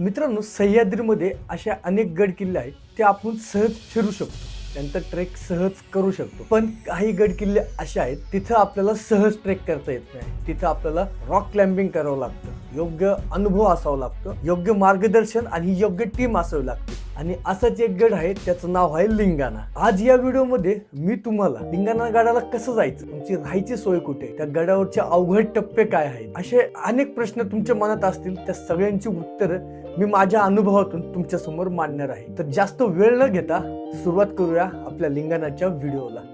मित्रांनो, सह्याद्रीमध्ये अशा अनेक गड किल्ले आहेत ते आपण सहज फिरू शकतो, त्यांचा ट्रेक सहज करू शकतो. पण काही गड किल्ले असे आहेत तिथं आपल्याला सहज ट्रेक करता येत नाही. तिथं आपल्याला रॉक क्लाइम्बिंग करावं लागतं, योग्य अनुभव असावा लागतो, योग्य मार्गदर्शन आणि योग्य टीम असावी लागते. आणि असंच एक गड आहे, त्याचं नाव आहे लिंगाणा. आज या व्हिडिओमध्ये मी तुम्हाला लिंगाणा गडाला कसं जायचं, तुमची राहायची सोय कुठे, त्या गडावरचे अवघड टप्पे काय आहेत, असे अनेक प्रश्न तुमच्या मनात असतील. त्या सगळ्यांची उत्तरं मी माझ्या अनुभवातून तुमच्या समोर मांडणार आहे. तर जास्त वेळ न घेता सुरुवात करूया आपल्या लिंगाणाच्या व्हिडिओला.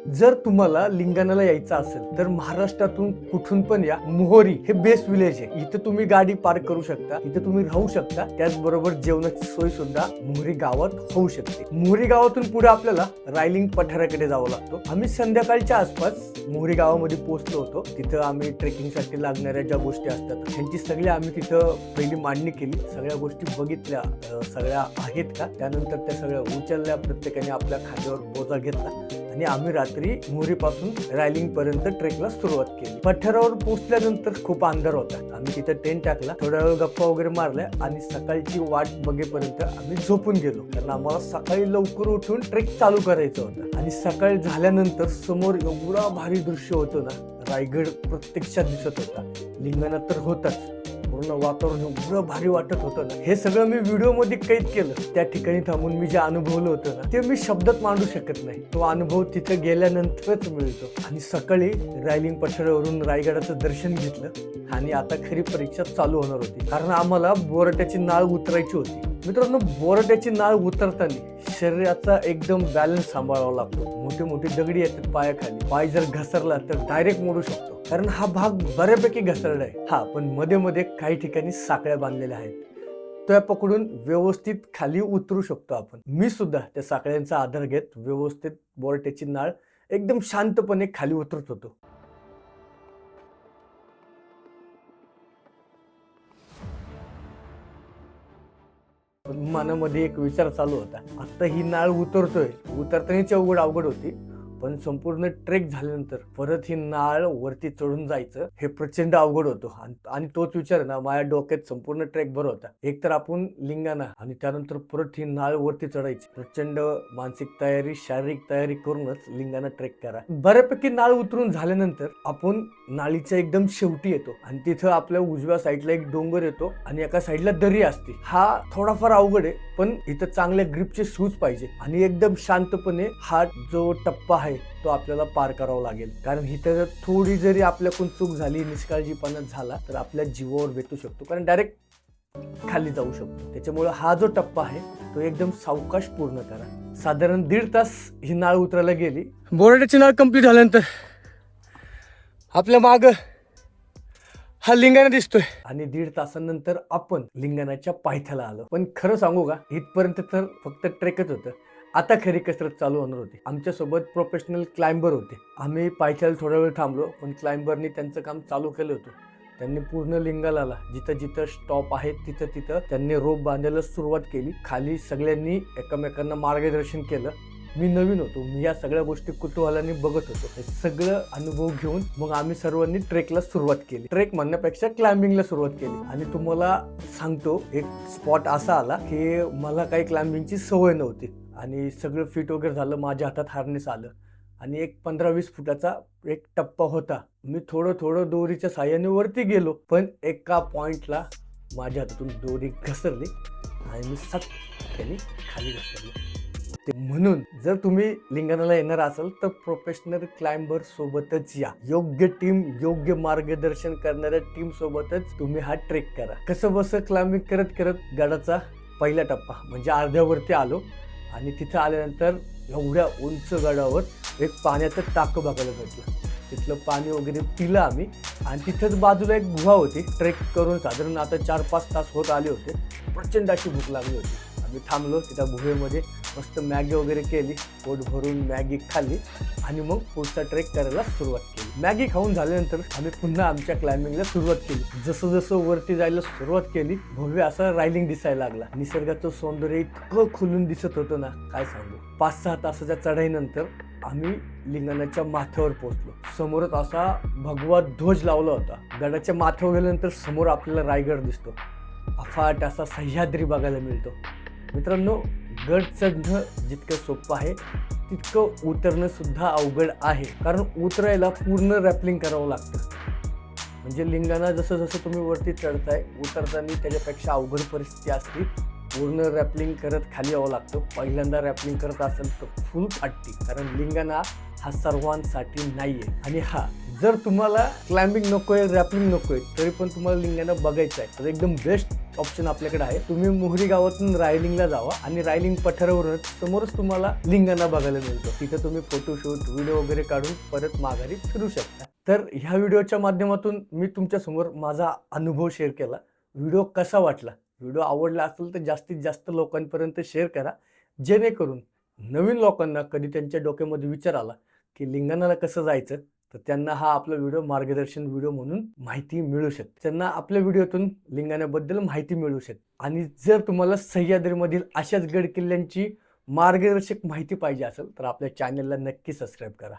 जर तुम्हाला लिंगाणाला यायचं असेल तर महाराष्ट्रातून कुठून पण या. मोहोरी हे बेस्ट विलेज आहे. इथं तुम्ही गाडी पार्क करू शकता, इथं तुम्ही राहू शकता. त्याचबरोबर जेवणाची सोय सुद्धा मोहोरी गावात होऊ शकते. मोहोरी गावातून पुढे आपल्याला रायलिंग पठाराकडे जावं लागतो. आम्ही संध्याकाळच्या आसपास मोहोरी गावामध्ये पोहोचलो होतो. तिथं आम्ही ट्रेकिंगसाठी लागणाऱ्या ज्या गोष्टी असतात त्यांची सगळी आम्ही तिथं पहिली मांडणी केली. सगळ्या गोष्टी बघितल्या, सगळ्या आहेत का, त्यानंतर त्या सगळ्या उचलल्या. प्रत्येकाने आपल्या खांद्यावर बोजा घेतला आणि आम्ही रात्री मोहोरीपासून रायलिंग पर्यंत ट्रेकला सुरुवात केली. पठारावर पोहोचल्यानंतर खूप अंधार होता. आम्ही तिथे टेंट टाकला, थोड्या वेळ गप्पा वगैरे मारल्या आणि सकाळची वाट बघेपर्यंत आम्ही झोपून गेलो. कारण आम्हाला सकाळी लवकर उठून ट्रेक चालू करायचं होतं. आणि सकाळी झाल्यानंतर समोर एवढा भारी दृश्य होतं ना, रायगड प्रत्यक्षात दिसत होता. लिंगाणा तर होताच, पूर्ण वातावरण एवढं भारी वाटत होतं ना. हे सगळं मी व्हिडिओ मध्ये कैद केलं. त्या ठिकाणी थांबून मी जे अनुभवलं होतं ना, ते मी शब्दात मांडू शकत नाही. तो अनुभव तिथे गेल्यानंतरच मिळतो. आणि सकाळी रायलिंग पठारावरून रायगडाचं दर्शन घेतलं आणि आता खरी परीक्षा चालू होणार होती. कारण आम्हाला बोराट्याची नाळ उतरायची होती. मित्रांनो, बोराट्याची नाळ उतरताना शरीराचा एकदम बॅलन्स सांभाळावा लागतो. मोठे मोठे दगडी येतात पायाखाली. पाय जर घसरला तर डायरेक्ट मोडू शकतो. कारण हा भाग बऱ्यापैकी घसरडा आहे. हा पण मध्ये मध्ये काही ठिकाणी साखळ्या बांधलेल्या आहेत. त्या पकडून व्यवस्थित खाली उतरू शकतो आपण. मी सुद्धा त्या साखळ्यांचा आधार घेत व्यवस्थित बोराट्याची नाळ एकदम शांतपणे खाली उतरत होतो. मनामध्ये एक विचार चालू होता, आता ही नाळ उतरतोय. उतरतानाची अवघड होती, पण संपूर्ण ट्रेक झाल्यानंतर परत ही नाळ वरती चढून जायचं हे प्रचंड अवघड होतं. आणि तोच विचार ना माझ्या डोक्यात संपूर्ण ट्रेक भर होता. एक तर आपण लिंगाणा आणि त्यानंतर परत ही नाळ वरती चढायची. प्रचंड मानसिक तयारी, शारीरिक तयारी करूनच लिंगाणा ट्रेक करा. बऱ्यापैकी नाळ उतरून झाल्यानंतर आपण नाळीच्या एकदम शेवटी येतो आणि तिथं आपल्या उजव्या साईडला एक डोंगर येतो आणि एका साईडला दरी असते. हा थोडाफार अवघड आहे, पण इथं चांगल्या ग्रिपचे शूज पाहिजे आणि एकदम शांतपणे हा जो टप्पा आहे तो आपल्याला पार करावा लागेल. कारण इथं थोडी जरी आपल्याकडून चूक झाली, निष्काळजीपणा झाला तर आपल्या जीवावर बेतू शकतो. कारण डायरेक्ट खाली जाऊ शकतो. त्याच्यामुळे हा जो टप्पा आहे तो एकदम सावकाश पूर्ण करा. साधारण 1.5 तास ही नाळ उतरायला गेली. बोराट्याची नाळ कंप्लीट झाल्यानंतर आपल्या माग हा लिंगाणा दिसतोय आणि 1.5 तासानंतर आपण लिंगाणाच्या पायथ्याला आलो. पण खरं सांगू का, इथपर्यंत तर फक्त ट्रेकच होतं. आता खरी कसरत चालू होणार होती. आमच्या सोबत प्रोफेशनल क्लाइंबर होते. आम्ही पायथ्याला थोडा वेळ थांबलो, पण क्लाइंबरनी त्यांचं काम चालू केलं होतं. त्यांनी पूर्ण लिंगाणाला जिथं जिथं स्टॉप आहेत तिथं तिथं त्यांनी रोप बांधायला सुरुवात केली. खाली सगळ्यांनी एकमेकांना मार्गदर्शन केलं. मी नवीन होतो, मी या सगळ्या गोष्टी कुतूहलाने बघत होतो. हे सगळं अनुभव घेऊन मग आम्ही सर्वांनी ट्रेकला सुरुवात केली. ट्रेक म्हणण्यापेक्षा क्लाइम्बिंगला सुरुवात केली. आणि तुम्हाला सांगतो, एक स्पॉट असा आला की मला काही क्लाइम्बिंगची सवय नव्हती आणि सगळं फिट वगैरे झालं. माझ्या हातात हार्नेस आलं आणि एक 15-20 फुटाचा एक टप्पा होता. मी थोडं दोरीच्या साह्याने वरती गेलो, पण एका पॉइंटला माझ्या हातातून दोरी घसरली आणि मी सटकन खाली घसरलो. ते म्हणून जर तुम्ही लिंगाणाला येणार असाल तर प्रोफेशनल क्लाइंबर सोबतच या. योग्य टीम, योग्य मार्गदर्शन करणाऱ्या टीम सोबतच तुम्ही हा ट्रेक करा. कसं बस क्लाइम्बिंग करत करत गडाचा पहिला टप्पा म्हणजे अर्ध्यावरती आलो. आणि तिथं आल्यानंतर एवढ्या उंच गडावर एक पाण्याचं टाकं बघायला भेटलं. तिथलं पाणी वगैरे पिलं आम्ही. आणि तिथंच बाजूला एक गुहा होती. ट्रेक करून साधारण आता 4-5 तास होत आले होते. प्रचंड अशी भूक लागली होती. आम्ही थांबलो तिथं गुहेमध्ये, मस्त मॅगी वगैरे केली, पोट भरून मॅगी खाल्ली आणि मग पुढचा ट्रेक करायला सुरुवात केली. मॅगी खाऊन झाल्यानंतर आम्ही पुन्हा आमच्या क्लाइम्बिंगला सुरुवात केली. जसं जसं वरती जायला सुरुवात केली, भव्य असा रायलिंग दिसायला लागला. निसर्गाचं सौंदर्य इतकं खुलून दिसत होतं ना, काय सांगू. 5-6 तासाच्या चढाईनंतर आम्ही लिंगाणाच्या माथ्यावर पोहोचलो. समोरच असा भगवा ध्वज लावला होता. गडाच्या माथ्यावर गेल्यानंतर समोर आपल्याला रायगड दिसतो. अफाट असा सह्याद्री बघायला मिळतो. मित्रांनो, गड चढणं जितकं सोपं आहे तितकं उतरणं सुद्धा अवघड आहे. कारण उतरायला पूर्ण रॅपलिंग करावं लागतं. म्हणजे लिंगाणा जसं जसं तुम्ही वरती चढताय, उतरताना त्याच्यापेक्षा अवघड परिस्थिती असते. पूर्ण रॅपलिंग करत खाली यावं लागतं. पहिल्यांदा रॅपलिंग करत असेल तर फुल फाटती, कारण लिंगाणा हा सर्वांसाठी नाहीये. आणि जर तुम्हाला क्लाइम्बिंग नकोय, रॅपलिंग नकोय, तरी पण तुम्हाला लिंगाणा बघायचं आहे, तर एकदम बेस्ट ऑप्शन आपल्याकडे आहे. तुम्ही मोहरी गावातून रायलिंगला जावा आणि रायलिंग पठारावरच समोरच तुम्हाला लिंगाणा बघायला मिळतो. तिथे तुम्ही फोटोशूट, व्हिडिओ वगैरे काढून परत माघारी फिरू शकता. तर ह्या व्हिडिओच्या माध्यमातून मी तुमच्या समोर माझा अनुभव शेअर केला. व्हिडिओ कसा वाटला? व्हिडिओ आवडला असेल तर जास्तीत जास्त लोकांपर्यंत शेअर करा, जेणेकरून नवीन लोकांना कधी त्यांच्या डोक्यामध्ये विचार आला की लिंगाणाला कसं जायचं, तर त्यांना हा आपला व्हिडिओ मार्गदर्शन व्हिडिओ म्हणून माहिती मिळू शकते. त्यांना आपल्या व्हिडिओतून लिंगाण्याबद्दल माहिती मिळू शकते. आणि जर तुम्हाला सह्याद्रीमधील अशाच गड किल्ल्यांची मार्गदर्शक माहिती पाहिजे असेल तर आपल्या चॅनलला नक्की सबस्क्राईब करा.